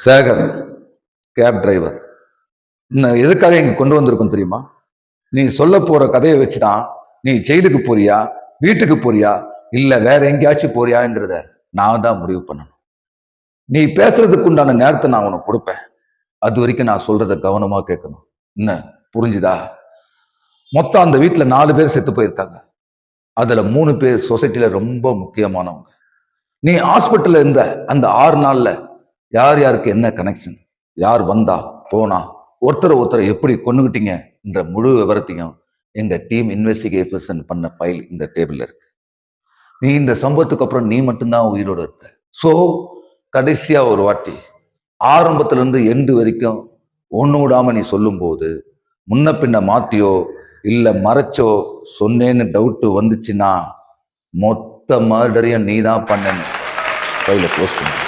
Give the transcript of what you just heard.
Sekar cab driver எதுக்காக இங்க கொண்டு வந்திருக்கோம் தெரியுமா? நீ சொல்ல போற கதையை வச்சுதான் நீ ஜெயிலுக்கு போறியா, வீட்டுக்கு போறியா, இல்ல வேற எங்கேயாச்சும் போறியாங்கிறத நான் தான் முடிவு பண்ணணும். நீ பேசுறதுக்கு உண்டான நேரத்தை நான் உனக்கு கொடுப்பேன். அது வரைக்கும் நான் சொல்றத கவனமா கேட்கணும். என்ன புரிஞ்சுதா? மொத்தம் அந்த வீட்டுல 4 பேர் செத்து போயிருக்காங்க. அதுல 3 பேர் சொசைட்டில ரொம்ப முக்கியமானவங்க. நீ ஹாஸ்பிட்டல்ல இருந்த அந்த 6 நாள்ல யார் யாருக்கு என்ன கனெக்ஷன், யார் வந்தா போனா, ஒருத்தரை எப்படி கொண்டுகிட்டீங்க என்ற முழு விவரத்தையும் எங்க டீம் இன்வெஸ்டிகேஷன் பண்ண ஃபைல் இந்த டேபிள்ல இருக்கு. நீ இந்த சம்பவத்துக்கு அப்புறம் நீ மட்டும்தான் உயிரோடு இருக்க. ஸோ கடைசியா ஒரு வாட்டி ஆரம்பத்துல இருந்து எண்டு வரைக்கும் ஒண்ணு விடாம நீ சொல்லும் போது முன்ன பின்ன மாத்தியோ இல்ல மறைச்சோ சொன்னேன்னு டவுட் வந்துச்சுன்னா மொத்த மர்டரையும் நீ தான் பண்ணணும். ஃபைலை க்ளோஸ் பண்ணு.